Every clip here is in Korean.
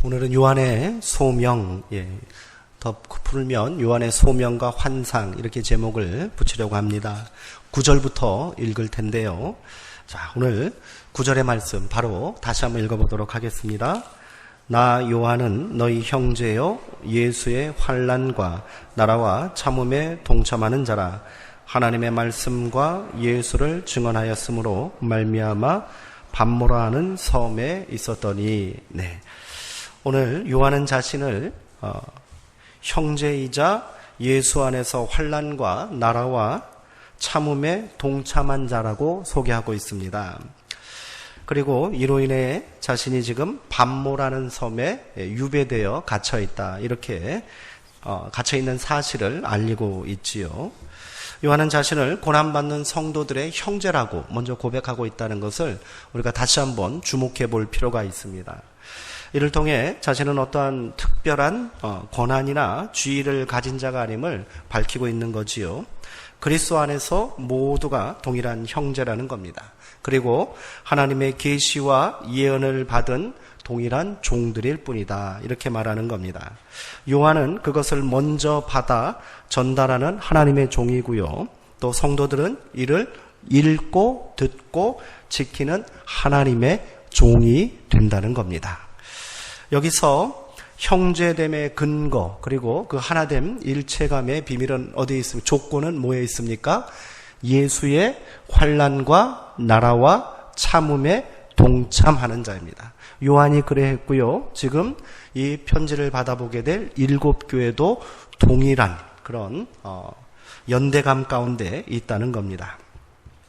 오늘은 요한의 소명, 더 풀면 요한의 소명과 환상 이렇게 제목을 붙이려고 합니다. 9절부터 읽을 텐데요. 자, 오늘 9절의 말씀 바로 다시 한번 읽어보도록 하겠습니다. 나 요한은 너희 형제요 예수의 환난과 나라와 참음에 동참하는 자라. 하나님의 말씀과 예수를 증언하였으므로 말미암아 반모라 하는 섬에 있었더니. 오늘 요한은 자신을 형제이자 예수 안에서 환난과 나라와 참음에 동참한 자라고 소개하고 있습니다. 그리고 이로 인해 자신이 지금 반모라는 섬에 유배되어 갇혀있다, 이렇게 갇혀있는 사실을 알리고 있지요. 요한은 자신을 고난받는 성도들의 형제라고 먼저 고백하고 있다는 것을 우리가 다시 한번 주목해 볼 필요가 있습니다. 이를 통해 자신은 어떠한 특별한 권한이나 지위를 가진 자가 아님을 밝히고 있는 거지요. 그리스도 안에서 모두가 동일한 형제라는 겁니다. 그리고 하나님의 계시와 예언을 받은 동일한 종들일 뿐이다, 이렇게 말하는 겁니다. 요한은 그것을 먼저 받아 전달하는 하나님의 종이고요. 또 성도들은 이를 읽고 듣고 지키는 하나님의 종이 된다는 겁니다. 여기서 형제됨의 근거, 그리고 그 하나됨 일체감의 비밀은 어디에 있습니까? 조건은 뭐에 있습니까? 예수의 환난과 나라와 참음에 동참하는 자입니다. 요한이 그래 했고요. 지금 이 편지를 받아보게 될 7교회도 동일한 그런 연대감 가운데 있다는 겁니다.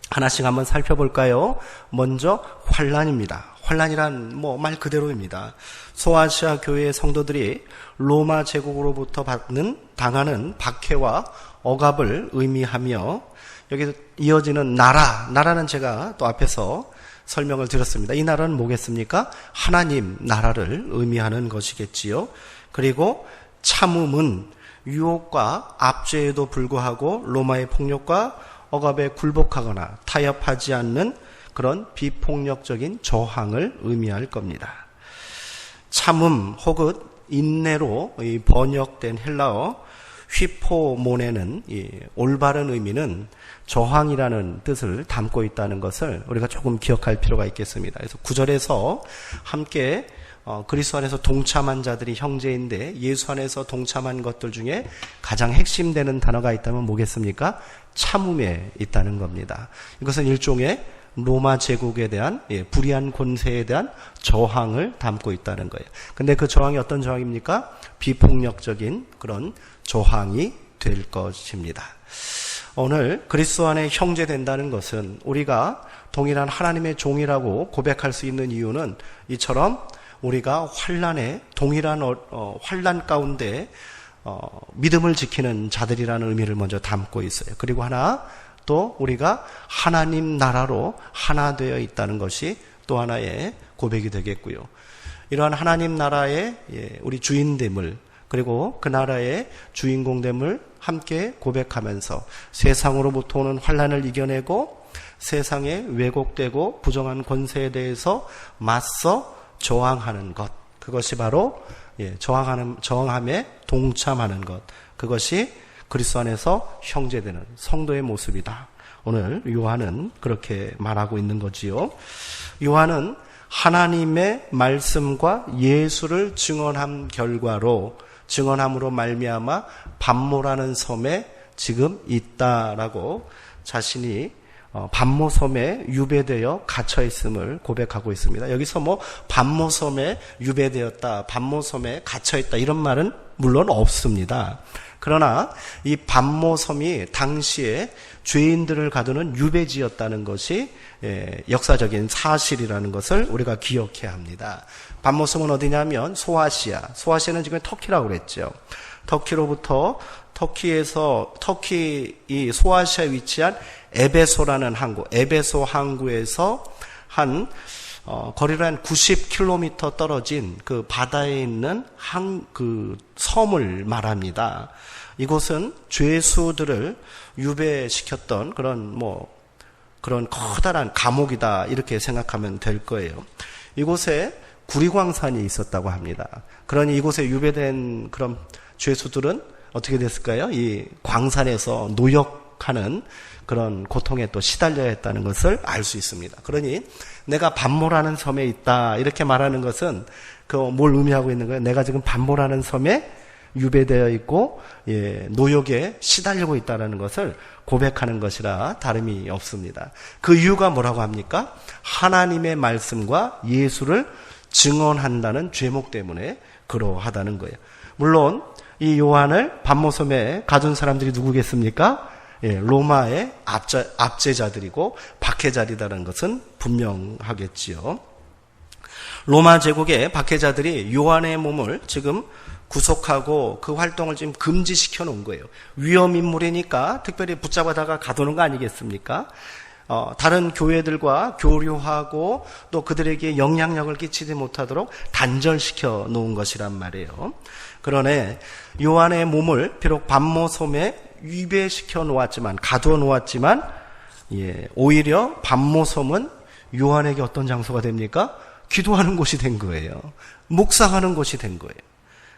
하나씩 한번 살펴볼까요? 먼저 환난입니다. 환난이란 말 그대로입니다. 소아시아 교회의 성도들이 로마 제국으로부터 당하는 박해와 억압을 의미하며, 여기서 이어지는 나라는 제가 또 앞에서 설명을 드렸습니다. 이 나라는 뭐겠습니까? 하나님 나라를 의미하는 것이겠지요. 그리고 참음은 유혹과 압제에도 불구하고 로마의 폭력과 억압에 굴복하거나 타협하지 않는 그런 비폭력적인 저항을 의미할 겁니다. 참음 혹은 인내로 번역된 헬라어 휘포모네는 올바른 의미는 저항이라는 뜻을 담고 있다는 것을 우리가 조금 기억할 필요가 있겠습니다. 그래서 9절에서 함께 그리스도 안에서 동참한 자들이 형제인데, 예수 안에서 동참한 것들 중에 가장 핵심되는 단어가 있다면 뭐겠습니까? 참음에 있다는 겁니다. 이것은 일종의 로마 제국에 대한 불의한 권세에 대한 저항을 담고 있다는 거예요. 근데 그 저항이 어떤 저항입니까? 비폭력적인 그런 저항이 될 것입니다. 오늘 그리스도 안에 형제 된다는 것은 우리가 동일한 하나님의 종이라고 고백할 수 있는 이유는 이처럼 우리가 환난에 동일한 환난 가운데 믿음을 지키는 자들이라는 의미를 먼저 담고 있어요. 그리고 또 우리가 하나님 나라로 하나 되어 있다는 것이 또 하나의 고백이 되겠고요. 이러한 하나님 나라의 우리 주인됨을, 그리고 그 나라의 주인공됨을 함께 고백하면서 세상으로부터 오는 환난을 이겨내고 세상에 왜곡되고 부정한 권세에 대해서 맞서 저항하는 것, 그것이 바로 저항함에 동참하는 것, 그것이 그리스도 안에서 형제되는 성도의 모습이다. 오늘 요한은 그렇게 말하고 있는 거지요. 요한은 하나님의 말씀과 예수를 증언함으로 말미암아 반모라는 섬에 지금 있다라고 자신이 반모섬에 유배되어 갇혀있음을 고백하고 있습니다. 여기서 반모섬에 유배되었다, 반모섬에 갇혀있다, 이런 말은 물론 없습니다. 그러나 이 반모섬이 당시에 죄인들을 가두는 유배지였다는 것이 역사적인 사실이라는 것을 우리가 기억해야 합니다. 반모섬은 어디냐면 소아시아는 지금 터키라고 그랬죠. 터키 이 소아시아에 위치한 에베소라는 에베소 항구에서 거리로 한 90km 떨어진 그 바다에 있는 그 섬을 말합니다. 이곳은 죄수들을 유배시켰던 그런 커다란 감옥이다, 이렇게 생각하면 될 거예요. 이곳에 구리광산이 있었다고 합니다. 그러니 이곳에 유배된 그런 죄수들은 어떻게 됐을까요? 이 광산에서 노역하는 그런 고통에 또 시달려야 했다는 것을 알 수 있습니다. 그러니 내가 반모라는 섬에 있다 이렇게 말하는 것은 그 뭘 의미하고 있는 거예요? 내가 지금 반모라는 섬에 유배되어 있고 노역에 시달리고 있다는 것을 고백하는 것이라 다름이 없습니다. 그 이유가 뭐라고 합니까? 하나님의 말씀과 예수를 증언한다는 죄목 때문에 그러하다는 거예요. 물론 이 요한을 반모섬에 가둔 사람들이 누구겠습니까? 로마의 압제자들이고 박해자들이라는 것은 분명하겠지요. 로마 제국의 박해자들이 요한의 몸을 지금 구속하고 그 활동을 지금 금지시켜 놓은 거예요. 위험인물이니까 특별히 붙잡아다가 가두는 거 아니겠습니까? 다른 교회들과 교류하고 또 그들에게 영향력을 끼치지 못하도록 단절시켜 놓은 것이란 말이에요. 그러나 요한의 몸을 비록 반모섬에 위배시켜 놓았지만, 가두어 놓았지만, 오히려 반모섬은 요한에게 어떤 장소가 됩니까? 기도하는 곳이 된 거예요. 묵상하는 곳이 된 거예요.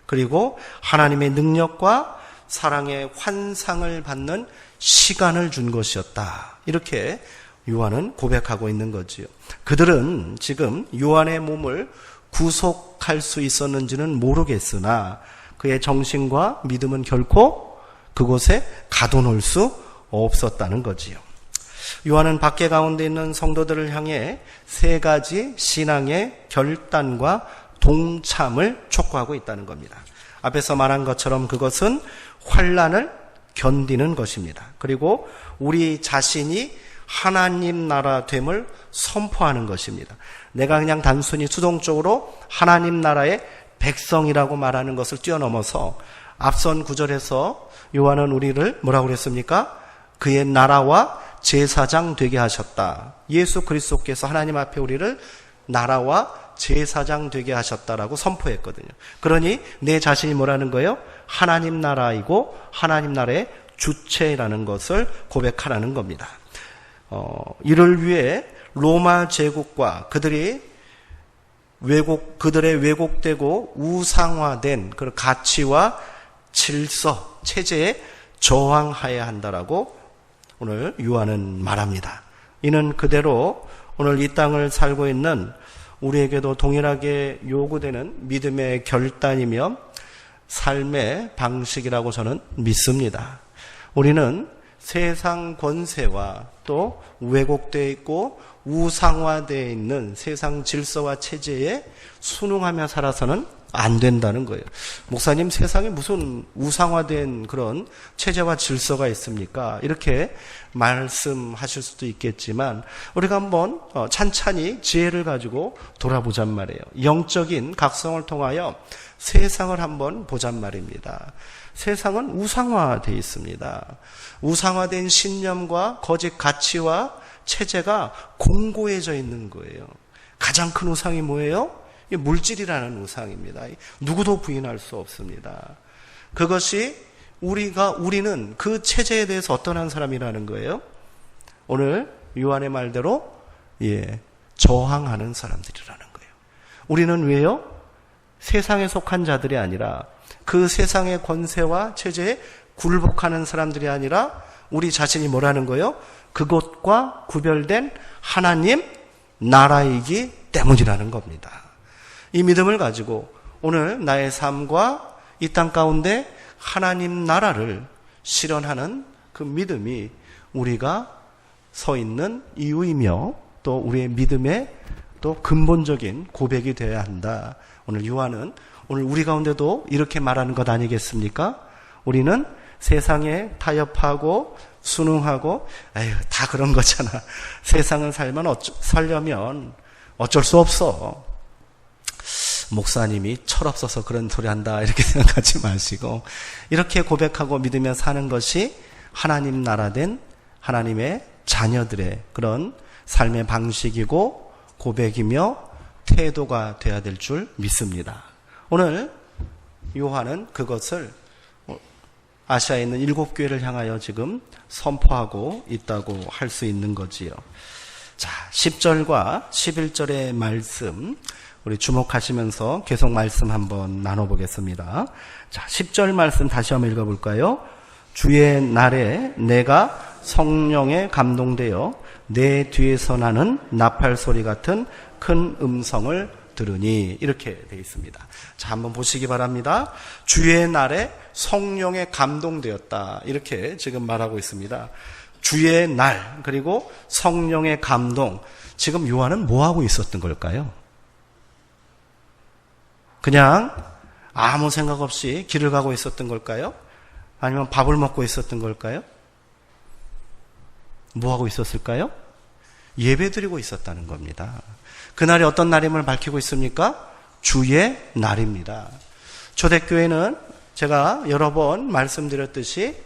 그리고 하나님의 능력과 사랑의 환상을 받는 시간을 준 것이었다. 이렇게 요한은 고백하고 있는 거지요. 그들은 지금 요한의 몸을 구속할 수 있었는지는 모르겠으나 그의 정신과 믿음은 결코 그곳에 가둬놓을 수 없었다는 거지요. 요한은 밖에 가운데 있는 성도들을 향해 세 가지 신앙의 결단과 동참을 촉구하고 있다는 겁니다. 앞에서 말한 것처럼 그것은 환난을 견디는 것입니다. 그리고 우리 자신이 하나님 나라 됨을 선포하는 것입니다. 내가 그냥 단순히 수동적으로 하나님 나라의 백성이라고 말하는 것을 뛰어넘어서 앞선 구절에서 요한은 우리를 뭐라고 그랬습니까? 그의 나라와 제사장 되게 하셨다. 예수 그리스도께서 하나님 앞에 우리를 나라와 제사장 되게 하셨다라고 선포했거든요. 그러니 내 자신이 뭐라는 거예요? 하나님 나라이고 하나님 나라의 주체라는 것을 고백하라는 겁니다. 이를 위해 로마 제국과 그들의 왜곡되고 우상화된 그런 가치와 질서, 체제에 저항해야 한다라고 오늘 요한은 말합니다. 이는 그대로 오늘 이 땅을 살고 있는 우리에게도 동일하게 요구되는 믿음의 결단이며 삶의 방식이라고 저는 믿습니다. 우리는 세상 권세와 또 왜곡되어 있고 우상화되어 있는 세상 질서와 체제에 순응하며 살아서는 안 된다는 거예요. 목사님, 세상에 무슨 우상화된 그런 체제와 질서가 있습니까? 이렇게 말씀하실 수도 있겠지만 우리가 한번 찬찬히 지혜를 가지고 돌아보잔 말이에요. 영적인 각성을 통하여 세상을 한번 보잔 말입니다. 세상은 우상화되어 있습니다. 우상화된 신념과 거짓 가치와 체제가 공고해져 있는 거예요. 가장 큰 우상이 뭐예요? 물질이라는 우상입니다. 누구도 부인할 수 없습니다. 그것이 우리는 그 체제에 대해서 어떠한 사람이라는 거예요? 오늘 요한의 말대로 저항하는 사람들이라는 거예요. 우리는 왜요? 세상에 속한 자들이 아니라 그 세상의 권세와 체제에 굴복하는 사람들이 아니라 우리 자신이 뭐라는 거예요? 그것과 구별된 하나님 나라이기 때문이라는 겁니다. 이 믿음을 가지고 오늘 나의 삶과 이 땅 가운데 하나님 나라를 실현하는 그 믿음이 우리가 서 있는 이유이며 또 우리의 믿음의 또 근본적인 고백이 되어야 한다. 오늘 요한은 오늘 우리 가운데도 이렇게 말하는 것 아니겠습니까? 우리는 세상에 타협하고 순응하고 다 그런 거잖아. 세상은 살려면 어쩔 수 없어. 목사님이 철없어서 그런 소리 한다 이렇게 생각하지 마시고 이렇게 고백하고 믿으며 사는 것이 하나님 나라 된 하나님의 자녀들의 그런 삶의 방식이고 고백이며 태도가 되어야 될 줄 믿습니다. 오늘 요한은 그것을 아시아에 있는 7교회를 향하여 지금 선포하고 있다고 할 수 있는 거지요. 자, 10절과 11절의 말씀 우리 주목하시면서 계속 말씀 한번 나눠보겠습니다. 자, 10절 말씀 다시 한번 읽어볼까요? 주의 날에 내가 성령에 감동되어 내 뒤에서 나는 나팔 소리 같은 큰 음성을 들으니, 이렇게 되어 있습니다. 자, 한번 보시기 바랍니다. 주의 날에 성령에 감동되었다, 이렇게 지금 말하고 있습니다. 주의 날, 그리고 성령의 감동. 지금 요한은 뭐하고 있었던 걸까요? 그냥 아무 생각 없이 길을 가고 있었던 걸까요? 아니면 밥을 먹고 있었던 걸까요? 뭐하고 있었을까요? 예배드리고 있었다는 겁니다. 그날이 어떤 날임을 밝히고 있습니까? 주의 날입니다. 초대교회는 제가 여러 번 말씀드렸듯이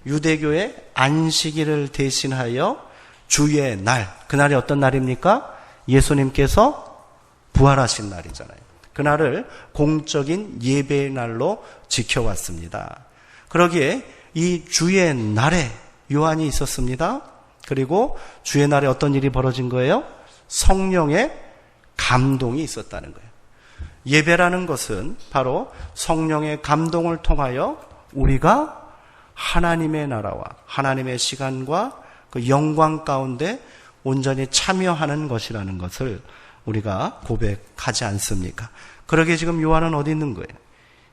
유대교의 안식일을 대신하여 주의 날, 그날이 어떤 날입니까? 예수님께서 부활하신 날이잖아요. 그날을 공적인 예배의 날로 지켜왔습니다. 그러기에 이 주의 날에 요한이 있었습니다. 그리고 주의 날에 어떤 일이 벌어진 거예요? 성령의 감동이 있었다는 거예요. 예배라는 것은 바로 성령의 감동을 통하여 우리가 하나님의 나라와 하나님의 시간과 그 영광 가운데 온전히 참여하는 것이라는 것을 우리가 고백하지 않습니까? 그러게 지금 요한은 어디 있는 거예요?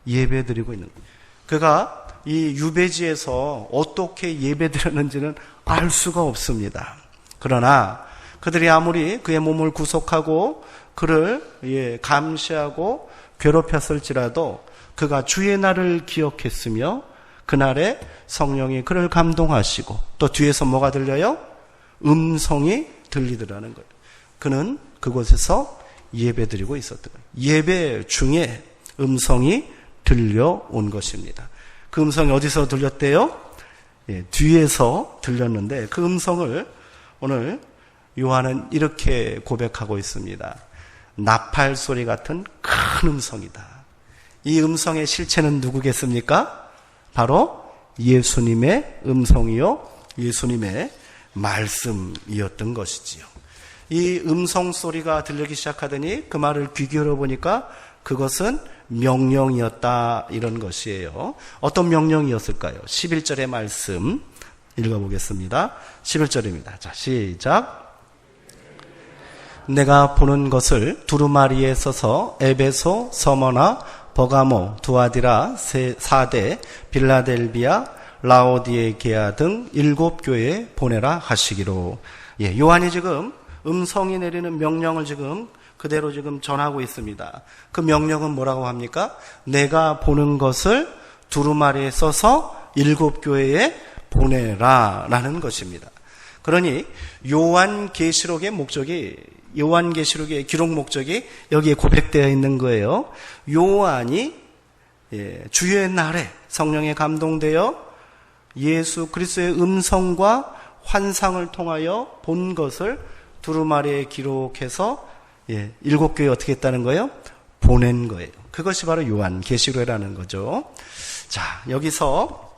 예배드리고 있는 거예요. 그가 이 유배지에서 어떻게 예배드렸는지는 알 수가 없습니다. 그러나 그들이 아무리 그의 몸을 구속하고 그를 감시하고 괴롭혔을지라도 그가 주의 날을 기억했으며 그날에 성령이 그를 감동하시고 또 뒤에서 뭐가 들려요? 음성이 들리더라는 거예요. 그는 그곳에서 예배드리고 있었던 거예요. 예배 중에 음성이 들려온 것입니다. 그 음성이 어디서 들렸대요? 뒤에서 들렸는데 그 음성을 오늘 요한은 이렇게 고백하고 있습니다. 나팔 소리 같은 큰 음성이다. 이 음성의 실체는 누구겠습니까? 바로 예수님의 음성이요, 예수님의 말씀이었던 것이지요. 이 음성 소리가 들리기 시작하더니 그 말을 귀 기울여 보니까 그것은 명령이었다, 이런 것이에요. 어떤 명령이었을까요? 11절의 말씀 읽어보겠습니다. 11절입니다. 자, 시작. 내가 보는 것을 두루마리에 써서 에베소, 서머나, 버가모, 두아디라, 사데, 빌라델비아, 라오디게아 등 7교회에 보내라 하시기로. 요한이 지금 음성이 내리는 명령을 지금 그대로 지금 전하고 있습니다. 그 명령은 뭐라고 합니까? 내가 보는 것을 두루마리에 써서 7교회에 보내라 라는 것입니다. 그러니 요한계시록의 목적이, 요한계시록의 기록 목적이 여기에 고백되어 있는 거예요. 요한이 주의 날에 성령에 감동되어 예수 그리스도의 음성과 환상을 통하여 본 것을 두루마리에 기록해서 7교회에 어떻게 했다는 거예요? 보낸 거예요. 그것이 바로 요한계시록이라는 거죠. 자, 여기서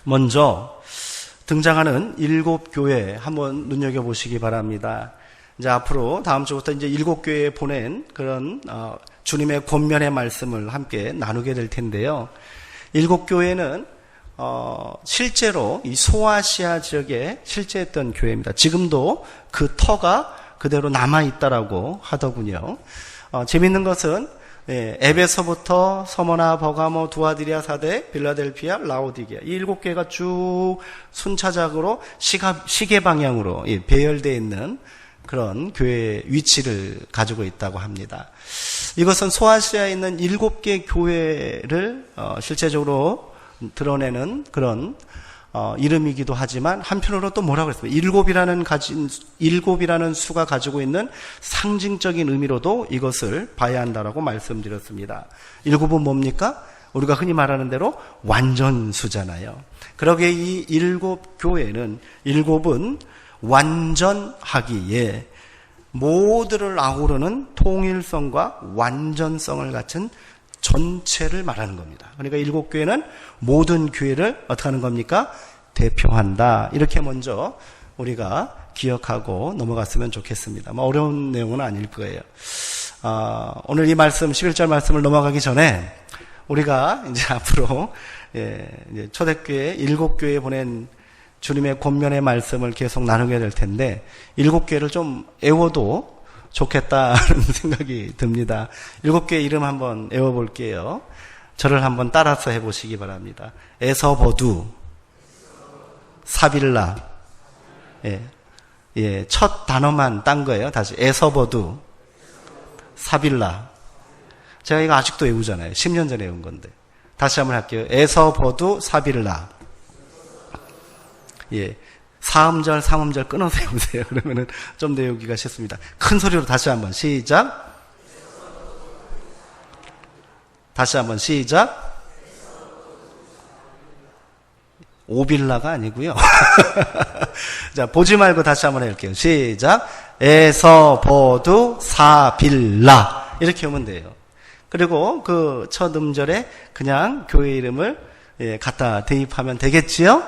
먼저 등장하는 7교회 한번 눈여겨보시기 바랍니다. 이제 앞으로 다음 주부터 이제 7교회에 보낸 그런 주님의 권면의 말씀을 함께 나누게 될 텐데요. 7교회는 실제로 이 소아시아 지역에 실제했던 교회입니다. 지금도 그 터가 그대로 남아있다라고 하더군요. 재밌는 것은 에베소부터 서머나, 버가모, 두아디라, 사데, 빌라델피아, 라오디게아 이 7개가 쭉 순차적으로 시계 방향으로 배열되어 있는 그런 교회의 위치를 가지고 있다고 합니다. 이것은 소아시아에 있는 7개 교회를 실제적으로 드러내는 그런 이름이기도 하지만 한편으로 또 뭐라고 했습니까? 7이라는 수가 가지고 있는 상징적인 의미로도 이것을 봐야 한다라고 말씀드렸습니다. 7은 뭡니까? 우리가 흔히 말하는 대로 완전수잖아요. 그러기에 이 7교회는 7은 완전하기에 모두를 아우르는 통일성과 완전성을 갖춘 전체를 말하는 겁니다. 그러니까 7교회는 모든 교회를 어떻게 하는 겁니까? 대표한다. 이렇게 먼저 우리가 기억하고 넘어갔으면 좋겠습니다. 어려운 내용은 아닐 거예요. 오늘 이 말씀, 11절 말씀을 넘어가기 전에 우리가 이제 앞으로 이제 초대교회 7교회에 보낸 주님의 권면의 말씀을 계속 나누게 될 텐데 7교회를 좀 애워도 좋겠다는 생각이 듭니다. 7교회 이름 한번 애워볼게요. 저를 한번 따라서 해보시기 바랍니다. 에서버두, 사빌라. 첫 단어만 딴 거예요. 다시 에서버두, 사빌라. 제가 이거 아직도 외우잖아요. 10년 전에 외운 건데. 다시 한번 할게요. 에서버두, 사빌라. 4음절, 3음절 끊어서 해보세요. 그러면은 좀 더 외우기가 쉽습니다. 큰 소리로 다시 한번 시작. 다시 한번 시작. 오빌라가 아니고요. 자, 보지 말고 다시 한번 해볼게요. 시작. 에서버두 사빌라. 이렇게 하면 돼요. 그리고 그 첫 음절에 그냥 교회 이름을 갖다 대입하면 되겠지요?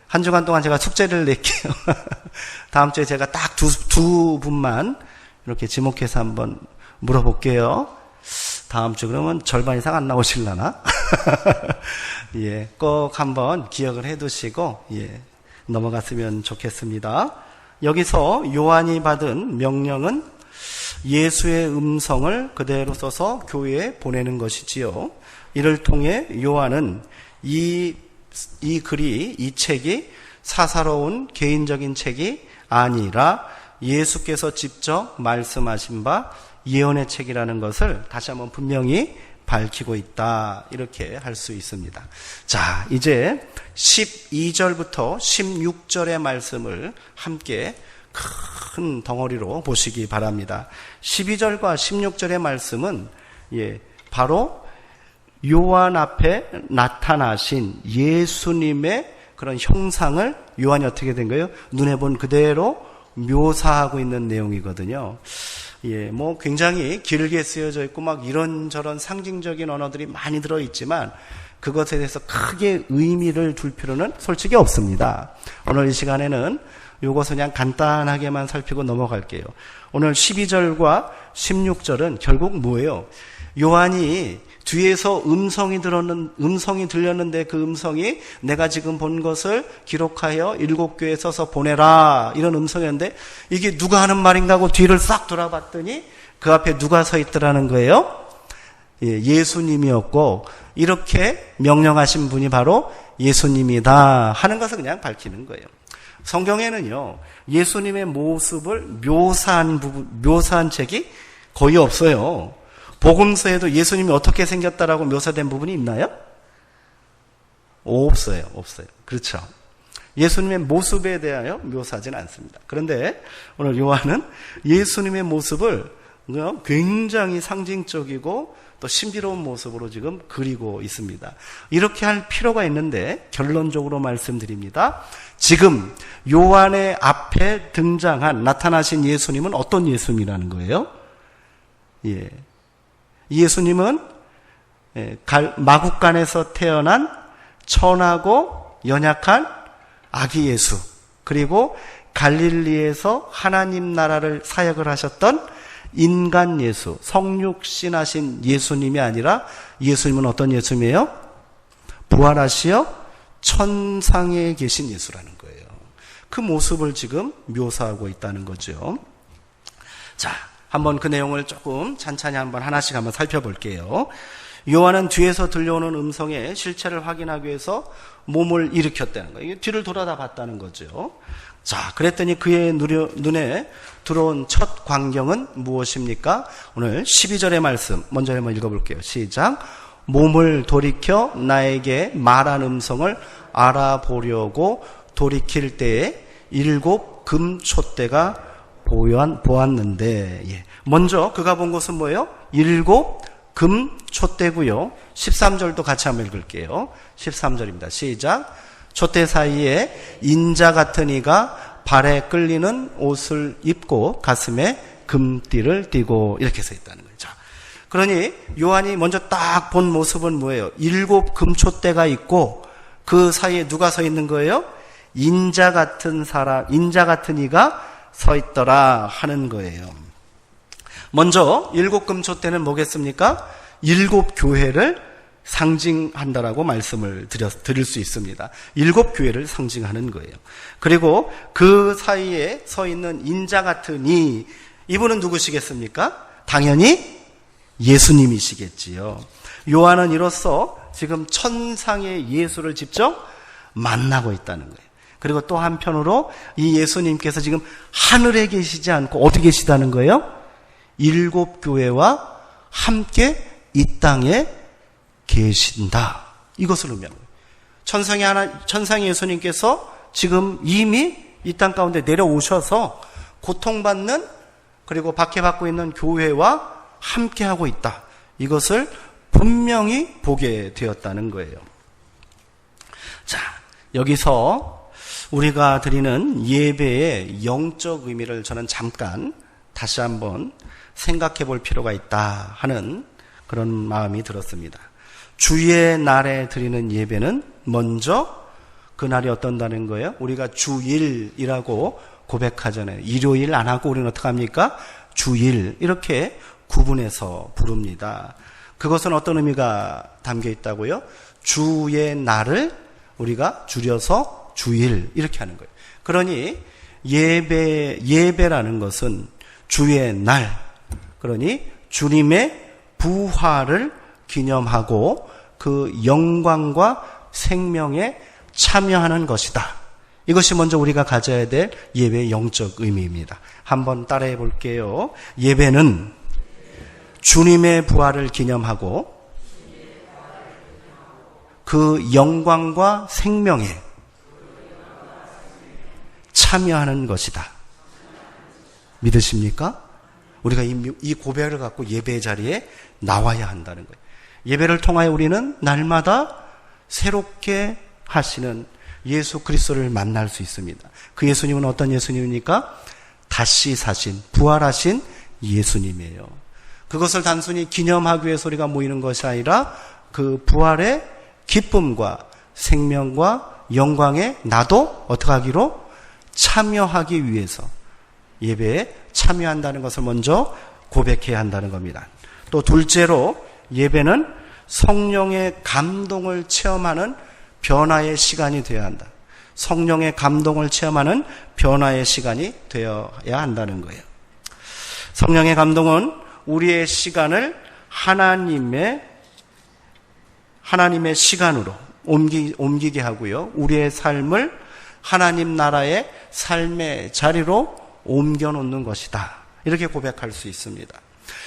한 주간 동안 제가 숙제를 낼게요. 다음 주에 제가 딱 두 분만 이렇게 지목해서 한번 물어볼게요. 다음 주 그러면 절반 이상 안 나오실라나? 꼭 한번 기억을 해 두시고, 넘어갔으면 좋겠습니다. 여기서 요한이 받은 명령은 예수의 음성을 그대로 써서 교회에 보내는 것이지요. 이를 통해 요한은 이 글이, 이 책이 사사로운 개인적인 책이 아니라 예수께서 직접 말씀하신 바 예언의 책이라는 것을 다시 한번 분명히 밝히고 있다. 이렇게 할 수 있습니다. 자, 이제 12절부터 16절의 말씀을 함께 큰 덩어리로 보시기 바랍니다. 12절과 16절의 말씀은 바로 요한 앞에 나타나신 예수님의 그런 형상을 요한이 어떻게 된 거예요? 눈에 본 그대로 묘사하고 있는 내용이거든요. 뭐 굉장히 길게 쓰여져 있고 막 이런저런 상징적인 언어들이 많이 들어있지만 그것에 대해서 크게 의미를 둘 필요는 솔직히 없습니다. 오늘 이 시간에는 이것을 그냥 간단하게만 살피고 넘어갈게요. 오늘 12절과 16절은 결국 뭐예요? 요한이 뒤에서 음성이 들렸는데 그 음성이 내가 지금 본 것을 기록하여 7교회에 써서 보내라, 이런 음성이었는데 이게 누가 하는 말인가 하고 뒤를 싹 돌아봤더니 그 앞에 누가 서 있더라는 거예요? 예수님이었고, 이렇게 명령하신 분이 바로 예수님이다 하는 것을 그냥 밝히는 거예요. 성경에는요, 예수님의 모습을 묘사한 책이 거의 없어요. 복음서에도 예수님이 어떻게 생겼다라고 묘사된 부분이 있나요? 없어요. 그렇죠. 예수님의 모습에 대하여 묘사하지는 않습니다. 그런데 오늘 요한은 예수님의 모습을 굉장히 상징적이고 또 신비로운 모습으로 지금 그리고 있습니다. 이렇게 할 필요가 있는데 결론적으로 말씀드립니다. 지금 요한의 앞에 나타나신 예수님은 어떤 예수님이라는 거예요? 예수님은 마국간에서 태어난 천하고 연약한 아기 예수, 그리고 갈릴리에서 하나님 나라를 사역을 하셨던 인간 예수, 성육신하신 예수님이 아니라 예수님은 어떤 예수님이에요? 부활하시어 천상에 계신 예수라는 거예요. 그 모습을 지금 묘사하고 있다는 거죠. 자, 한번 그 내용을 조금 찬찬히 한번 하나씩 한번 살펴볼게요. 요한은 뒤에서 들려오는 음성의 실체를 확인하기 위해서 몸을 일으켰다는 거예요. 뒤를 돌아다 봤다는 거죠. 자, 그랬더니 그의 눈에 들어온 첫 광경은 무엇입니까? 오늘 12절의 말씀 먼저 한번 읽어볼게요. 시작. 몸을 돌이켜 나에게 말한 음성을 알아보려고 돌이킬 때에 7 금촛대가 보았는데, 먼저 그가 본 것은 뭐예요? 7 금촛대고요. 13절도 같이 한번 읽을게요. 13절입니다. 시작. 촛대 사이에 인자 같은 이가 발에 끌리는 옷을 입고 가슴에 금띠를 띠고, 이렇게 써 있다는 거예요. 자, 그러니 요한이 먼저 딱 본 모습은 뭐예요? 7 금촛대가 있고 그 사이에 누가 서 있는 거예요? 인자 같은 이가 서 있더라 하는 거예요. 먼저 일곱 금초 때는 뭐겠습니까? 일곱 교회를 상징한다라고 말씀을 드릴 수 있습니다. 일곱 교회를 상징하는 거예요. 그리고 그 사이에 서 있는 인자 같은 이분은 누구시겠습니까? 당연히 예수님이시겠지요. 요한은 이로써 지금 천상의 예수를 직접 만나고 있다는 거예요. 그리고 또 한편으로 이 예수님께서 지금 하늘에 계시지 않고 어디 계시다는 거예요? 일곱 교회와 함께 이 땅에 계신다. 이것을 의미하는 거예요. 천상의 예수님께서 지금 이미 이 땅 가운데 내려오셔서 고통받는 그리고 박해받고 있는 교회와 함께하고 있다. 이것을 분명히 보게 되었다는 거예요. 자, 여기서 우리가 드리는 예배의 영적 의미를 저는 잠깐 다시 한번 생각해 볼 필요가 있다 하는 그런 마음이 들었습니다. 주의 날에 드리는 예배는 먼저 그날이 어떤다는 거예요? 우리가 주일이라고 고백하잖아요. 일요일 안 하고 우리는 어떻게 합니까? 주일 이렇게 구분해서 부릅니다. 그것은 어떤 의미가 담겨 있다고요? 주의 날을 우리가 줄여서 주일 이렇게 하는 거예요. 그러니 예배라는 것은 주의 날, 그러니 주님의 부활을 기념하고 그 영광과 생명에 참여하는 것이다. 이것이 먼저 우리가 가져야 될 예배의 영적 의미입니다. 한번 따라해 볼게요. 예배는 주님의 부활을 기념하고 그 영광과 생명에 참여하는 것이다. 믿으십니까? 우리가 이 고백을 갖고 예배의 자리에 나와야 한다는 거예요. 예배를 통하여 우리는 날마다 새롭게 하시는 예수 그리스도를 만날 수 있습니다. 그 예수님은 어떤 예수님입니까? 다시 사신, 부활하신 예수님이에요. 그것을 단순히 기념하기 위해서 우리가 모이는 것이 아니라 그 부활의 기쁨과 생명과 영광에 나도 어떻게 하기로? 참여하기 위해서 예배에 참여한다는 것을 먼저 고백해야 한다는 겁니다. 또 둘째로 예배는 성령의 감동을 체험하는 변화의 시간이 되어야 한다. 성령의 감동을 체험하는 변화의 시간이 되어야 한다는 거예요. 성령의 감동은 우리의 시간을 하나님의 시간으로 옮기게 하고요. 우리의 삶을 하나님 나라의 삶의 자리로 옮겨놓는 것이다. 이렇게 고백할 수 있습니다.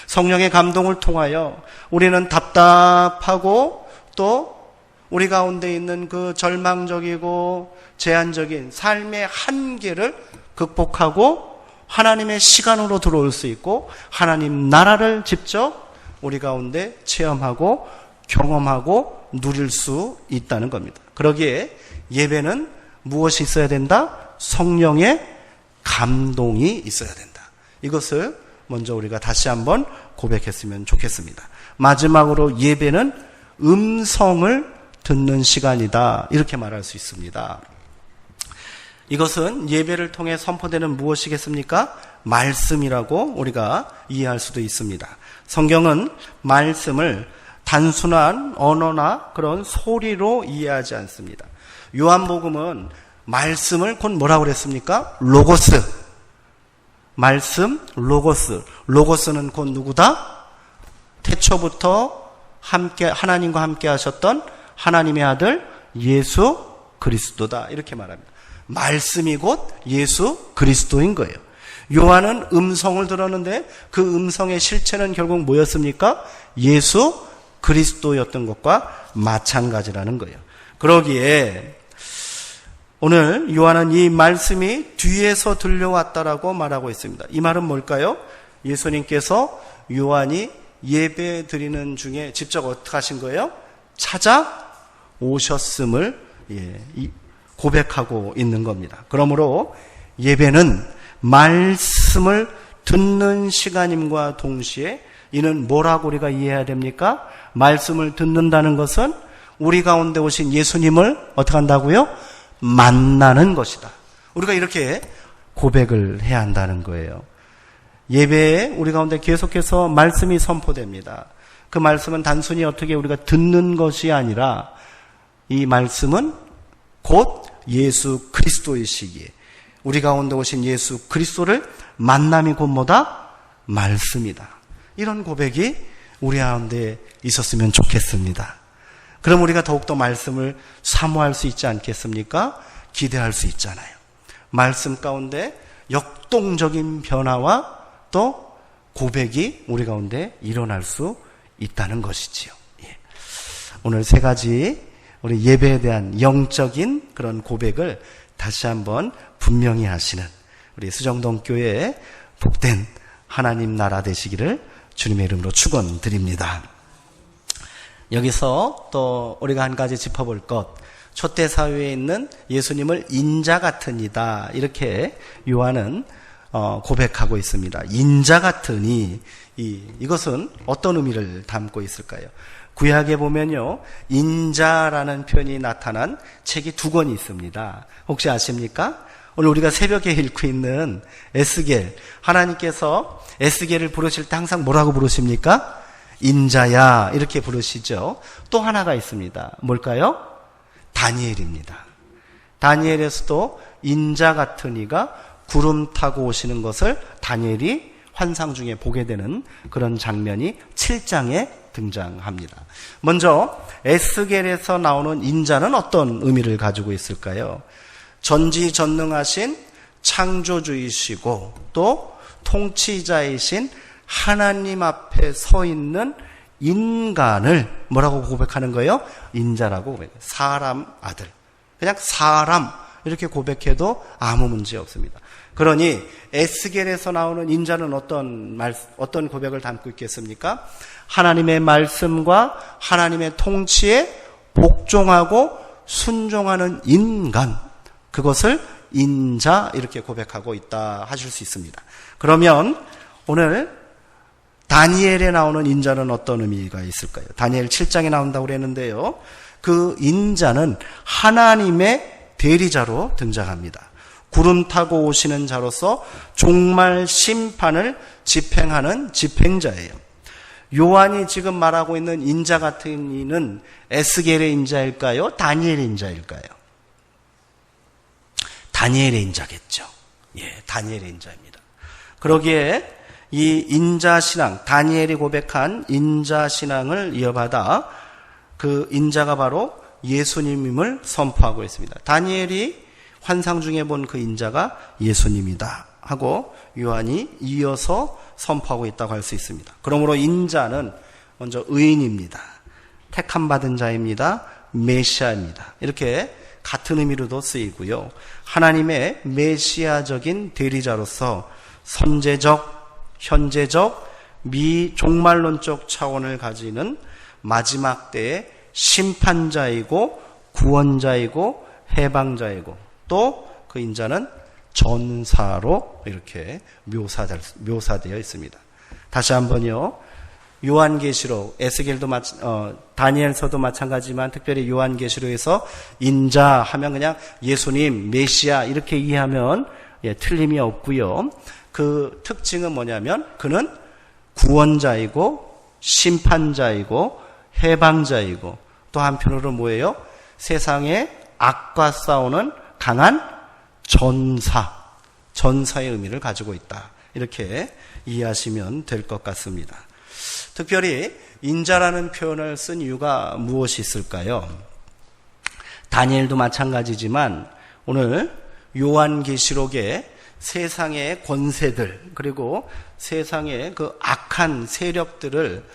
성령의 감동을 통하여 우리는 답답하고 또 우리 가운데 있는 그 절망적이고 제한적인 삶의 한계를 극복하고 하나님의 시간으로 들어올 수 있고 하나님 나라를 직접 우리 가운데 체험하고 경험하고 누릴 수 있다는 겁니다. 그러기에 예배는 무엇이 있어야 된다? 성령의 감동이 있어야 된다. 이것을 먼저 우리가 다시 한번 고백했으면 좋겠습니다. 마지막으로 예배는 음성을 듣는 시간이다. 이렇게 말할 수 있습니다. 이것은 예배를 통해 선포되는 무엇이겠습니까? 말씀이라고 우리가 이해할 수도 있습니다. 성경은 말씀을 단순한 언어나 그런 소리로 이해하지 않습니다. 요한복음은 말씀을 곧 뭐라고 그랬습니까? 로고스. 말씀, 로고스. 로고스는 곧 누구다? 태초부터 하나님과 함께 하셨던 하나님의 아들 예수 그리스도다. 이렇게 말합니다. 말씀이 곧 예수 그리스도인 거예요. 요한은 음성을 들었는데 그 음성의 실체는 결국 뭐였습니까? 예수 그리스도였던 것과 마찬가지라는 거예요. 그러기에 오늘 요한은 이 말씀이 뒤에서 들려왔다라고 말하고 있습니다. 이 말은 뭘까요? 예수님께서 요한이 예배 드리는 중에 직접 어떻게 하신 거예요? 찾아오셨음을 고백하고 있는 겁니다. 그러므로 예배는 말씀을 듣는 시간임과 동시에 이는 뭐라고 우리가 이해해야 됩니까? 말씀을 듣는다는 것은 우리 가운데 오신 예수님을 어떻게 한다고요? 만나는 것이다. 우리가 이렇게 고백을 해야 한다는 거예요. 예배에 우리 가운데 계속해서 말씀이 선포됩니다. 그 말씀은 단순히 어떻게 우리가 듣는 것이 아니라 이 말씀은 곧 예수 그리스도이시기에 우리 가운데 오신 예수 그리스도를 만남이 곧 뭐다? 말씀이다. 이런 고백이 우리 가운데 있었으면 좋겠습니다. 그럼 우리가 더욱더 말씀을 사모할 수 있지 않겠습니까? 기대할 수 있잖아요. 말씀 가운데 역동적인 변화와 또 고백이 우리 가운데 일어날 수 있다는 것이지요. 예. 오늘 세 가지 우리 예배에 대한 영적인 그런 고백을 다시 한번 분명히 하시는 우리 수정동교회의 복된 하나님 나라 되시기를 주님의 이름으로 축원드립니다. 여기서 또 우리가 한 가지 짚어볼 것, 초대사회에 있는 예수님을 인자 같으니다 이렇게 요한은 고백하고 있습니다. 인자 같으니 이것은 어떤 의미를 담고 있을까요? 구약에 보면요, 인자라는 표현이 나타난 책이 2권이 있습니다. 혹시 아십니까? 오늘 우리가 새벽에 읽고 있는 에스겔, 하나님께서 에스겔을 부르실 때 항상 뭐라고 부르십니까? 인자야 이렇게 부르시죠. 또 하나가 있습니다. 뭘까요? 다니엘입니다. 다니엘에서도 인자 같은 이가 구름 타고 오시는 것을 다니엘이 환상 중에 보게 되는 그런 장면이 7장에 등장합니다. 먼저 에스겔에서 나오는 인자는 어떤 의미를 가지고 있을까요? 전지전능하신 창조주이시고 또 통치자이신 하나님 앞에 서 있는 인간을 뭐라고 고백하는 거예요? 인자라고 고백해요. 사람 아들. 그냥 사람 이렇게 고백해도 아무 문제 없습니다. 그러니 에스겔에서 나오는 인자는 어떤 고백을 담고 있겠습니까? 하나님의 말씀과 하나님의 통치에 복종하고 순종하는 인간, 그것을 인자 이렇게 고백하고 있다 하실 수 있습니다. 그러면 오늘 다니엘에 나오는 인자는 어떤 의미가 있을까요? 다니엘 7장에 나온다고 그랬는데요, 그 인자는 하나님의 대리자로 등장합니다. 구름 타고 오시는 자로서 종말 심판을 집행하는 집행자예요. 요한이 지금 말하고 있는 인자 같은 이는 에스겔의 인자일까요? 다니엘의 인자일까요? 다니엘의 인자겠죠. 예, 다니엘의 인자입니다. 그러기에 이 인자신앙, 다니엘이 고백한 인자신앙을 이어받아 그 인자가 바로 예수님임을 선포하고 있습니다. 다니엘이 환상 중에 본 그 인자가 예수님이다 하고 요한이 이어서 선포하고 있다고 할 수 있습니다. 그러므로 인자는 먼저 의인입니다. 택함 받은 자입니다. 메시아입니다. 이렇게 같은 의미로도 쓰이고요. 하나님의 메시아적인 대리자로서 선제적, 현재적, 미종말론적 차원을 가지는 마지막 때의 심판자이고 구원자이고 해방자이고 또 그 인자는 전사로 이렇게 묘사되어 있습니다. 다시 한번요. 요한계시록, 에스겔도 다니엘서도 마찬가지지만 특별히 요한계시록에서 인자 하면 그냥 예수님, 메시아 이렇게 이해하면 틀림이 없고요. 그 특징은 뭐냐면 그는 구원자이고 심판자이고 해방자이고 또 한편으로 뭐예요? 세상의 악과 싸우는 강한 전사의 의미를 가지고 있다. 이렇게 이해하시면 될 것 같습니다. 특별히 인자라는 표현을 쓴 이유가 무엇이 있을까요? 다니엘도 마찬가지지만 오늘 요한계시록에 세상의 권세들 그리고 세상의 그 악한 세력들을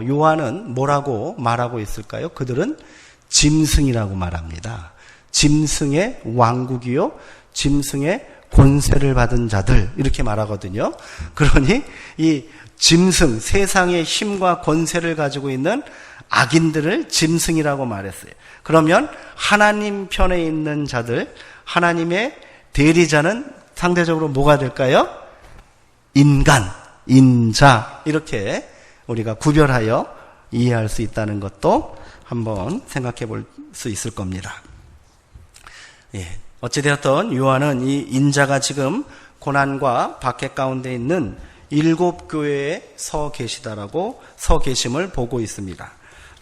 요한은 뭐라고 말하고 있을까요? 그들은 짐승이라고 말합니다. 짐승의 왕국이요, 짐승의 권세를 받은 자들 이렇게 말하거든요. 그러니 이 짐승, 세상의 힘과 권세를 가지고 있는 악인들을 짐승이라고 말했어요. 그러면 하나님 편에 있는 자들, 하나님의 대리자는 상대적으로 뭐가 될까요? 인간, 인자 이렇게 우리가 구별하여 이해할 수 있다는 것도 한번 생각해 볼 수 있을 겁니다. 예, 어찌되었던 요한은 이 인자가 지금 고난과 박해 가운데 있는 7교회에 서 계시다라고 서 계심을 보고 있습니다.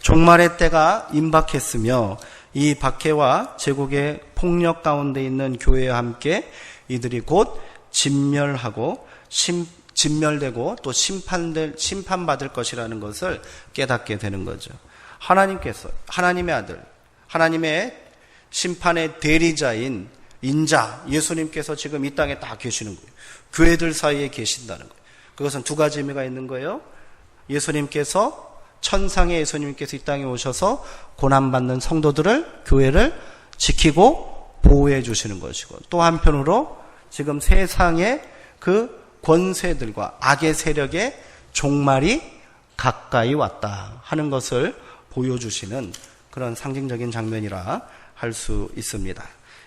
종말의 때가 임박했으며 이 박해와 제국의 폭력 가운데 있는 교회와 함께 이들이 곧 진멸되고 또 심판받을 것이라는 것을 깨닫게 되는 거죠. 하나님께서 하나님의 아들, 하나님의 심판의 대리자인 인자 예수님께서 지금 이 땅에 딱 계시는 거예요. 교회들 사이에 계신다는 거예요. 그것은 두 가지 의미가 있는 거예요. 예수님께서 천상의 예수님께서 이 땅에 오셔서 고난받는 성도들을, 교회를 지키고 보호해 주시는 것이고, 또 한편으로 지금 세상의 그 권세들과 악의 세력의 종말이 가까이 왔다 하는 것을 보여주시는 그런 상징적인 장면이라 할 수 있습니다.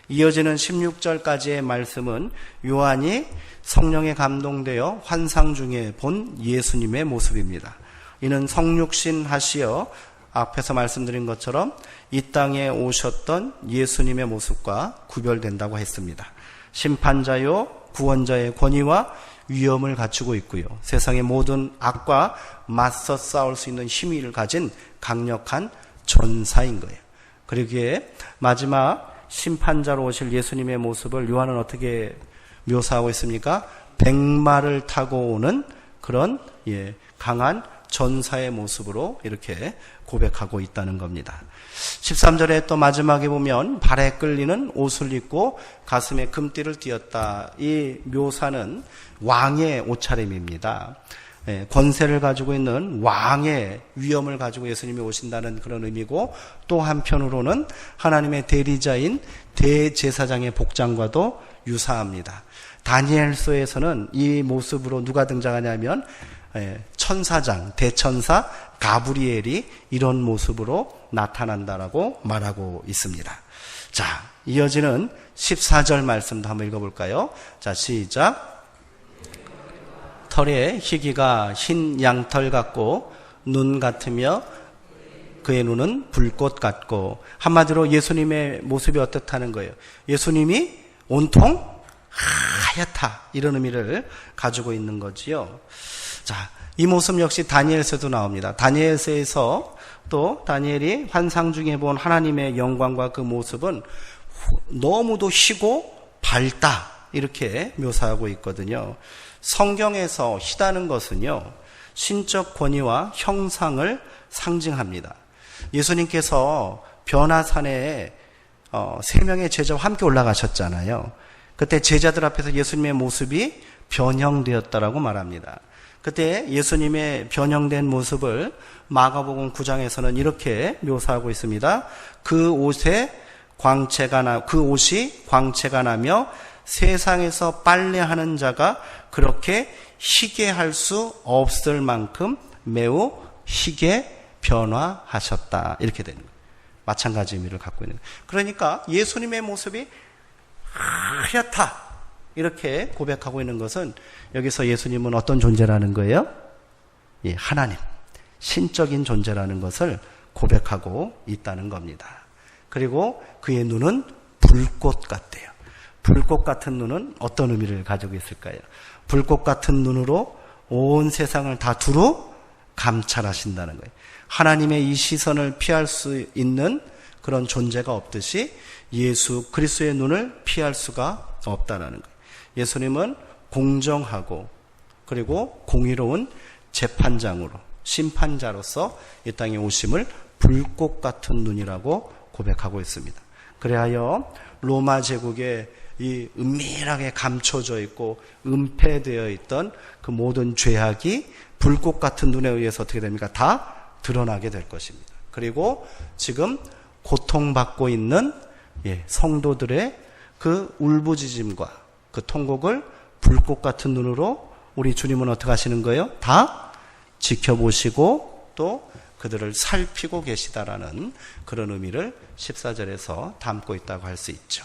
이어지는 16절까지의 말씀은 요한이 성령에 감동되어 환상 중에 본 예수님의 모습입니다. 이는 성육신 하시어 앞에서 말씀드린 것처럼 이 땅에 오셨던 예수님의 모습과 구별된다고 했습니다. 심판자요 구원자의 권위와 위엄을 갖추고 있고요. 세상의 모든 악과 맞서 싸울 수 있는 힘을 가진 강력한 전사인 거예요. 그러기에 마지막 심판자로 오실 예수님의 모습을 요한은 어떻게 묘사하고 있습니까? 백마를 타고 오는 그런 강한 전사의 모습으로 이렇게 고백하고 있다는 겁니다. 13절에 또 마지막에 보면 발에 끌리는 옷을 입고 가슴에 금띠를 띠었다. 이 묘사는 왕의 옷차림입니다. 권세를 가지고 있는 왕의 위엄을 가지고 예수님이 오신다는 그런 의미고, 또 한편으로는 하나님의 대리자인 대제사장의 복장과도 유사합니다. 다니엘서에서는 이 모습으로 누가 등장하냐면 천사장, 대천사 가브리엘이 이런 모습으로 나타난다라고 말하고 있습니다. 자, 이어지는 14절 말씀도 한번 읽어볼까요? 자, 시작. 털에 희기가 흰 양털 같고 눈 같으며 그의 눈은 불꽃 같고, 한마디로 예수님의 모습이 어떻다는 거예요? 예수님이 온통 하얗다, 이런 의미를 가지고 있는 거지요. 자, 이 모습 역시 다니엘서도 나옵니다. 다니엘서에서 또 다니엘이 환상 중에 본 하나님의 영광과 그 모습은 너무도 희고 밝다, 이렇게 묘사하고 있거든요. 성경에서 희다는 것은요, 신적 권위와 형상을 상징합니다. 예수님께서 변화산에 3명의 제자와 함께 올라가셨잖아요. 그때 제자들 앞에서 예수님의 모습이 변형되었다라고 말합니다. 그때 예수님의 변형된 모습을 마가복음 9장에서는 이렇게 묘사하고 있습니다. 그 옷이 광채가 나며 세상에서 빨래하는 자가 그렇게 희게 할 수 없을 만큼 매우 희게 변화하셨다, 이렇게 되는 거예요. 마찬가지 의미를 갖고 있는 거예요. 그러니까 예수님의 모습이 하얗다, 이렇게 고백하고 있는 것은 여기서 예수님은 어떤 존재라는 거예요? 하나님, 신적인 존재라는 것을 고백하고 있다는 겁니다. 그리고 그의 눈은 불꽃 같대요. 불꽃 같은 눈은 어떤 의미를 가지고 있을까요? 불꽃 같은 눈으로 온 세상을 다 두루 감찰하신다는 거예요. 하나님의 이 시선을 피할 수 있는 그런 존재가 없듯이 예수 그리스도의 눈을 피할 수가 없다는 거예요. 예수님은 공정하고 그리고 공의로운 재판장으로, 심판자로서 이 땅에 오심을 불꽃 같은 눈이라고 고백하고 있습니다. 그래하여 로마 제국의 이 은밀하게 감춰져 있고 은폐되어 있던 그 모든 죄악이 불꽃 같은 눈에 의해서 어떻게 됩니까? 다 드러나게 될 것입니다. 그리고 지금 고통받고 있는 성도들의 그 울부짖음과 그 통곡을 불꽃 같은 눈으로 우리 주님은 어떻게 하시는 거예요? 다 지켜보시고 또 그들을 살피고 계시다라는 그런 의미를 14절에서 담고 있다고 할 수 있죠.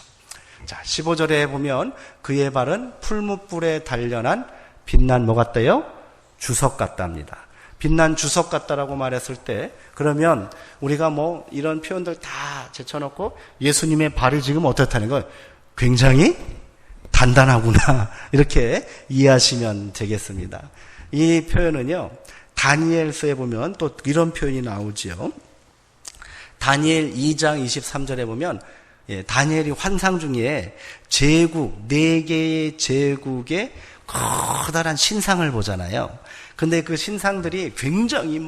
자, 15절에 보면 그의 발은 풀무불에 단련한 빛난 뭐 같대요? 주석 같답니다. 빛난 주석 같다라고 말했을 때, 그러면 우리가 뭐 이런 표현들 다 제쳐놓고 예수님의 발이 지금 어떻다는 거예요? 굉장히 단단하구나 이렇게 이해하시면 되겠습니다. 이 표현은요, 다니엘서에 보면 또 이런 표현이 나오지요. 다니엘 2장 23절에 보면 다니엘이 환상 중에 제국, 4개의 제국의 커다란 신상을 보잖아요. 근데 그 신상들이 굉장히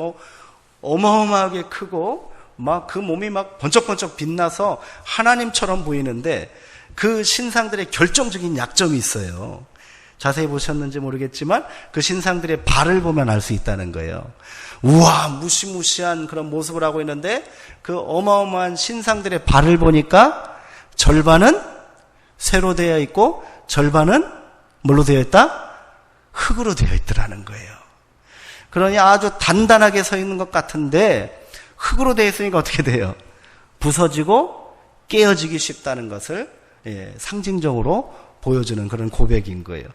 어마어마하게 크고 막 그 몸이 막 번쩍번쩍 빛나서 하나님처럼 보이는데 그 신상들의 결정적인 약점이 있어요. 자세히 보셨는지 모르겠지만 그 신상들의 발을 보면 알 수 있다는 거예요. 우와, 무시무시한 그런 모습을 하고 있는데 그 어마어마한 신상들의 발을 보니까 절반은 쇠로 되어 있고 절반은 뭘로 되어 있다? 흙으로 되어 있더라는 거예요. 그러니 아주 단단하게 서 있는 것 같은데 흙으로 되어 있으니까 어떻게 돼요? 부서지고 깨어지기 쉽다는 것을 상징적으로 보여주는 그런 고백인 거예요.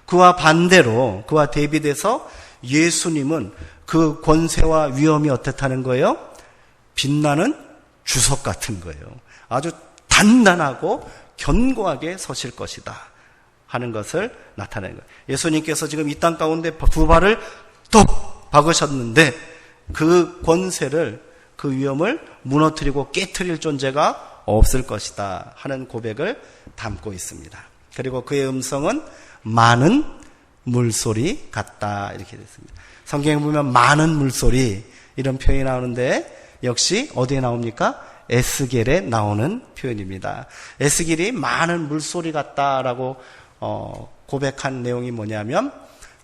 그와 반대로, 그와 대비돼서 예수님은 그 권세와 위엄이 어떻다는 거예요? 빛나는 주석 같은 거예요. 아주 단단하고 견고하게 서실 것이다 하는 것을 나타내는 거예요. 예수님께서 지금 이 땅 가운데 두 발을 톡 박으셨는데 그 권세를, 그 위엄을 무너뜨리고 깨트릴 존재가 없을 것이다 하는 고백을 담고 있습니다. 그리고 그의 음성은 많은 물소리 같다 이렇게 됐습니다. 성경에 보면 많은 물소리 이런 표현이 나오는데 역시 어디에 나옵니까? 에스겔에 나오는 표현입니다. 에스겔이 많은 물소리 같다라고 고백한 내용이 뭐냐면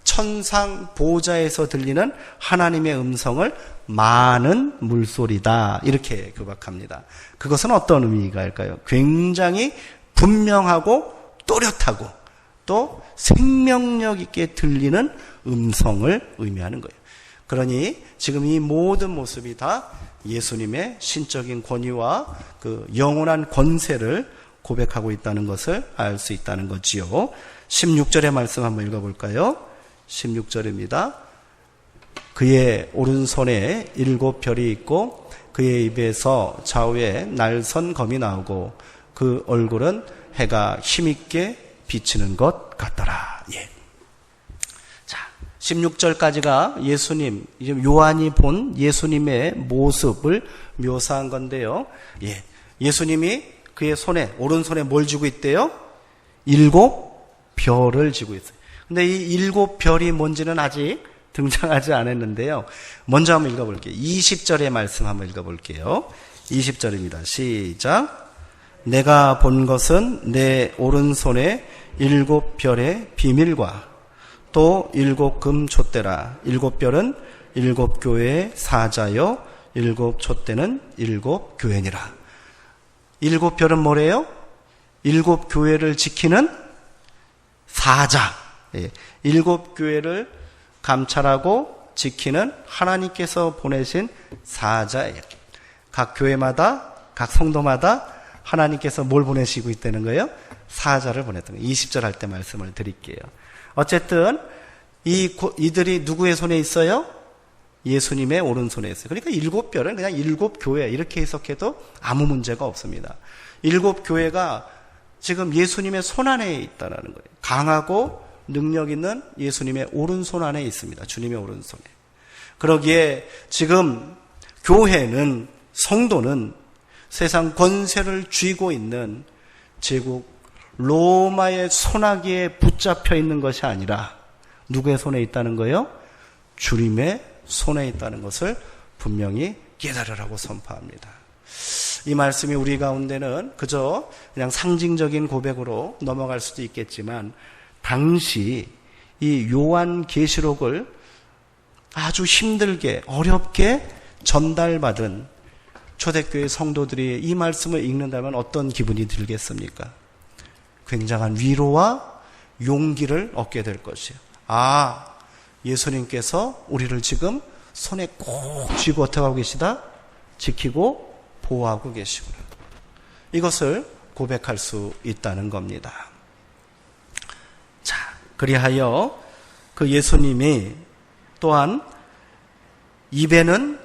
천상 보좌에서 들리는 하나님의 음성을 많은 물소리다 이렇게 교박합니다. 그것은 어떤 의미가 할까요? 굉장히 분명하고 또렷하고 또 생명력 있게 들리는 음성을 의미하는 거예요. 그러니 지금 이 모든 모습이 다 예수님의 신적인 권위와 그 영원한 권세를 고백하고 있다는 것을 알 수 있다는 거지요. 16절의 말씀 한번 읽어볼까요? 16절입니다. 그의 오른손에 7별이 있고 그의 입에서 좌우에 날선 검이 나오고 그 얼굴은 해가 힘있게 비치는 것 같더라. 예. 자, 16절까지가 예수님, 요한이 본 예수님의 모습을 묘사한 건데요. 예. 예수님이 그의 손에, 오른손에 뭘 쥐고 있대요? 7별을 쥐고 있어요. 근데 이 7별이 뭔지는 아직 등장하지 않았는데요. 먼저 한번 읽어볼게요. 20절의 말씀 한번 읽어볼게요. 20절입니다. 시작. 내가 본 것은 내 오른손에 7별의 비밀과 또 7금 촛대라. 7별은 7교회의 사자요 7 촛대는 7 교회니라. 7별은 뭐래요? 7 교회를 지키는 사자. 7 교회를 감찰하고 지키는 하나님께서 보내신 사자예요. 각 교회마다, 각 성도마다 하나님께서 뭘 보내시고 있다는 거예요? 사자를 보냈던 거예요. 20절 할 때 말씀을 드릴게요. 어쨌든 이들이 누구의 손에 있어요? 예수님의 오른손에 있어요. 그러니까 7별은 그냥 7 교회 이렇게 해석해도 아무 문제가 없습니다. 7 교회가 지금 예수님의 손 안에 있다는 거예요. 강하고 능력 있는 예수님의 오른손 안에 있습니다. 주님의 오른손에. 그러기에 지금 교회는, 성도는 세상 권세를 쥐고 있는 제국 로마의 손아귀에 붙잡혀 있는 것이 아니라 누구의 손에 있다는 거예요? 주님의 손에 있다는 것을 분명히 깨달으라고 선포합니다. 이 말씀이 우리 가운데는 그저 그냥 상징적인 고백으로 넘어갈 수도 있겠지만 당시 이 요한계시록을 아주 힘들게 어렵게 전달받은 초대교회 성도들이 이 말씀을 읽는다면 어떤 기분이 들겠습니까? 굉장한 위로와 용기를 얻게 될 것이에요. 아, 예수님께서 우리를 지금 손에 꼭 쥐고 어떻게 하고 계시다? 지키고 보호하고 계시구나. 이것을 고백할 수 있다는 겁니다. 자, 그리하여 그 예수님이 또한 입에는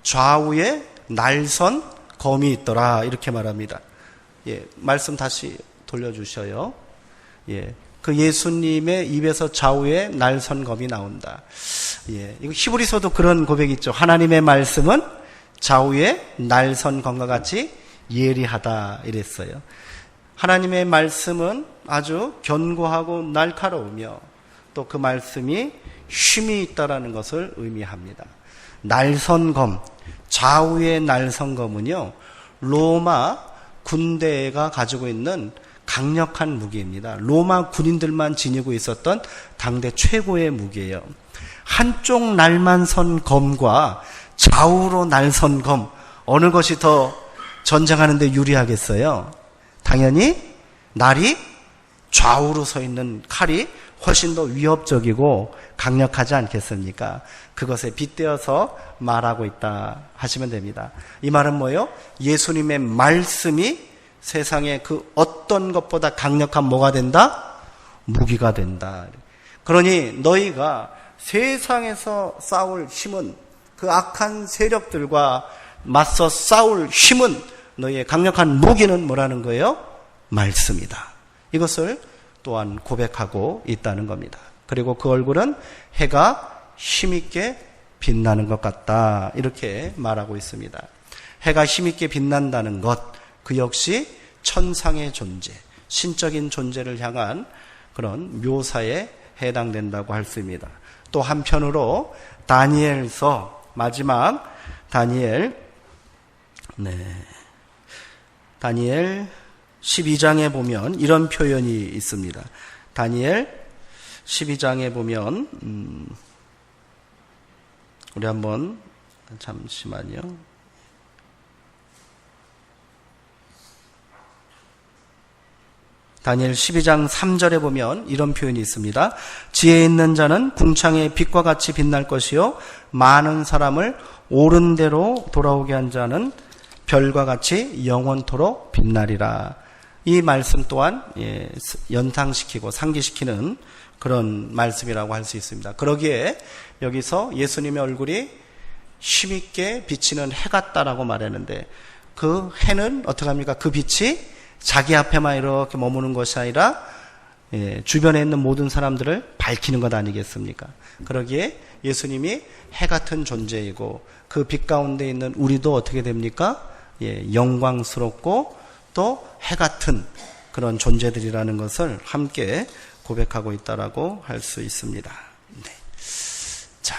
좌우에 날선 검이 있더라 이렇게 말합니다. 예, 말씀 다시 돌려주셔요. 예. 그 예수님의 입에서 좌우에 날선검이 나온다. 예. 이거 히브리서도 그런 고백이 있죠. 하나님의 말씀은 좌우에 날선검과 같이 예리하다 이랬어요. 하나님의 말씀은 아주 견고하고 날카로우며 또 그 말씀이 쉼이 있다라는 것을 의미합니다. 날선검, 좌우의 날선검은요, 로마 군대가 가지고 있는 강력한 무기입니다. 로마 군인들만 지니고 있었던 당대 최고의 무기예요. 한쪽 날만 선 검과 좌우로 날선 검, 어느 것이 더 전쟁하는 데 유리하겠어요? 당연히 날이 좌우로 서 있는 칼이 훨씬 더 위협적이고 강력하지 않겠습니까? 그것에 빗대어서 말하고 있다 하시면 됩니다. 이 말은 뭐예요? 예수님의 말씀이 세상에 그 어떤 것보다 강력한 뭐가 된다? 무기가 된다. 그러니 너희가 세상에서 싸울 힘은, 그 악한 세력들과 맞서 싸울 힘은, 너희의 강력한 무기는 뭐라는 거예요? 말씀이다. 이것을 또한 고백하고 있다는 겁니다. 그리고 그 얼굴은 해가 힘있게 빛나는 것 같다. 이렇게 말하고 있습니다. 해가 힘있게 빛난다는 것, 그 역시 천상의 존재, 신적인 존재를 향한 그런 묘사에 해당된다고 할 수 있습니다. 또 한편으로 다니엘서 마지막 다니엘 12장에 보면 이런 표현이 있습니다. 다니엘 12장에 보면 우리 한번 잠시만요. 다니엘 12장 3절에 보면 이런 표현이 있습니다. 지혜 있는 자는 궁창의 빛과 같이 빛날 것이요 많은 사람을 옳은 대로 돌아오게 한 자는 별과 같이 영원토록 빛나리라. 이 말씀 또한 연상시키고 상기시키는 그런 말씀이라고 할 수 있습니다. 그러기에 여기서 예수님의 얼굴이 힘있게 비치는 해 같다라고 말했는데, 그 해는 어떻게 합니까? 그 빛이 자기 앞에만 이렇게 머무는 것이 아니라 주변에 있는 모든 사람들을 밝히는 것 아니겠습니까? 그러기에 예수님이 해 같은 존재이고 그 빛 가운데 있는 우리도 어떻게 됩니까? 영광스럽고 또 해 같은 그런 존재들이라는 것을 함께 고백하고 있다라고 할 수 있습니다. 네. 자,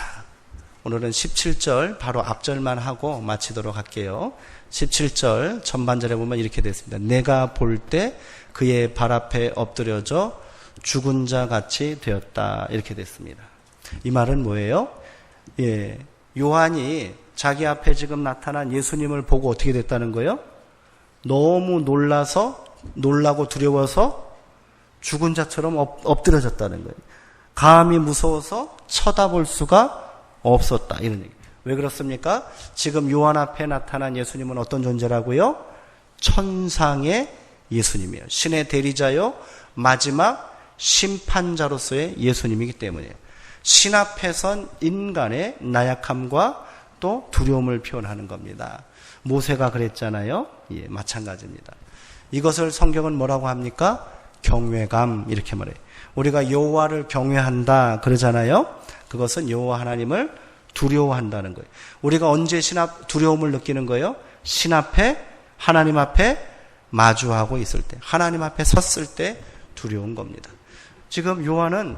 오늘은 17절 바로 앞절만 하고 마치도록 할게요. 17절 전반절에 보면 이렇게 되어 있습니다. 내가 볼 때 그의 발 앞에 엎드려져 죽은 자 같이 되었다. 이렇게 됐습니다. 이 말은 뭐예요? 요한이 자기 앞에 지금 나타난 예수님을 보고 어떻게 됐다는 거예요? 너무 놀라고 두려워서 죽은 자처럼 엎드려졌다는 거예요. 감히 무서워서 쳐다볼 수가 없었다. 이런 얘기. 왜 그렇습니까? 지금 요한 앞에 나타난 예수님은 어떤 존재라고요? 천상의 예수님이에요. 신의 대리자요, 마지막 심판자로서의 예수님이기 때문이에요. 신 앞에 선 인간의 나약함과 또 두려움을 표현하는 겁니다. 모세가 그랬잖아요. 마찬가지입니다. 이것을 성경은 뭐라고 합니까? 경외감, 이렇게 말해요. 우리가 여호와를 경외한다 그러잖아요. 그것은 여호와 하나님을 두려워한다는 거예요. 우리가 언제 신 앞 두려움을 느끼는 거예요? 신 앞에, 하나님 앞에 마주하고 있을 때, 하나님 앞에 섰을 때 두려운 겁니다. 지금 요한은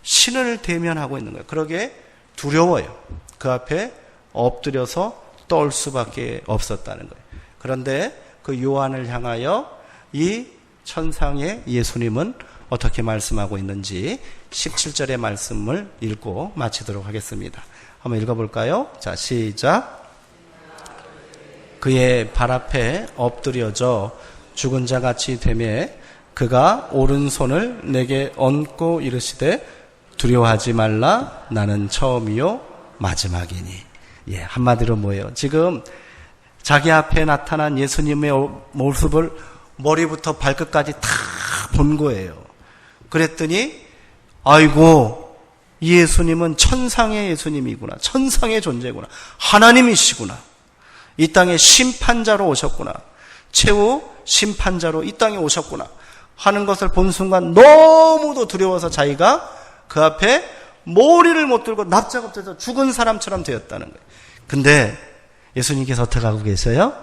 신을 대면하고 있는 거예요. 그러기에 두려워요. 그 앞에 엎드려서 떨 수밖에 없었다는 거예요. 그런데 그 요한을 향하여 이 천상의 예수님은 어떻게 말씀하고 있는지 17절의 말씀을 읽고 마치도록 하겠습니다. 한번 읽어볼까요? 자, 시작. 그의 발 앞에 엎드려져 죽은 자 같이 되매 그가 오른손을 내게 얹고 이르시되 두려워하지 말라. 나는 처음이요 마지막이니. 한마디로 뭐예요? 지금 자기 앞에 나타난 예수님의 모습을 머리부터 발끝까지 다 본 거예요. 그랬더니 아이고, 이 예수님은 천상의 예수님이구나. 천상의 존재구나. 하나님이시구나. 이 땅에 심판자로 오셨구나. 최후 심판자로 이 땅에 오셨구나. 하는 것을 본 순간 너무도 두려워서 자기가 그 앞에 머리를 못 들고 납작엎드려서 죽은 사람처럼 되었다는 거예요. 근데 예수님께서 어떻게 하고 계세요?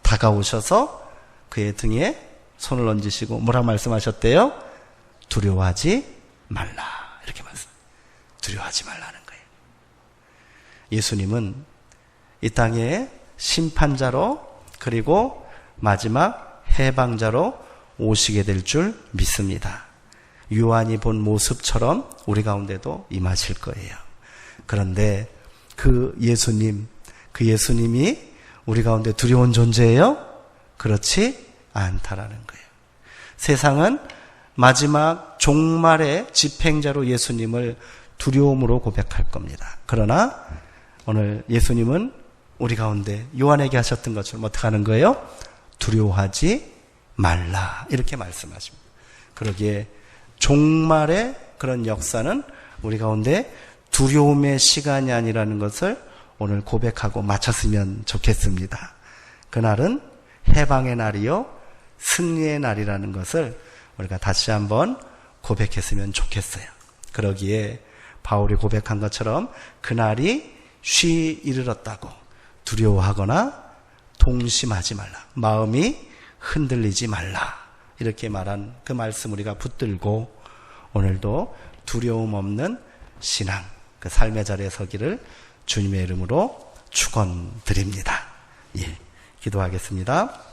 다가오셔서 그의 등에 손을 얹으시고 뭐라 말씀하셨대요? 두려워하지 말라. 이렇게 말씀. 두려워하지 말라는 거예요. 예수님은 이 땅에 심판자로 그리고 마지막 해방자로 오시게 될 줄 믿습니다. 요한이 본 모습처럼 우리 가운데도 임하실 거예요. 그런데 그 예수님이 우리 가운데 두려운 존재예요? 그렇지 않다라는 거예요. 세상은 마지막 종말의 집행자로 예수님을 두려움으로 고백할 겁니다. 그러나 오늘 예수님은 우리 가운데 요한에게 하셨던 것처럼 어떻게 하는 거예요? 두려워하지 말라 이렇게 말씀하십니다. 그러기에 종말의 그런 역사는 우리 가운데 두려움의 시간이 아니라는 것을 오늘 고백하고 마쳤으면 좋겠습니다. 그날은 해방의 날이요 승리의 날이라는 것을 우리가 다시 한번 고백했으면 좋겠어요. 그러기에 바울이 고백한 것처럼 그날이 쉬 이르렀다고 두려워하거나 동심하지 말라. 마음이 흔들리지 말라. 이렇게 말한 그 말씀 우리가 붙들고 오늘도 두려움 없는 신앙, 그 삶의 자리에 서기를 주님의 이름으로 축원드립니다. 예, 기도하겠습니다.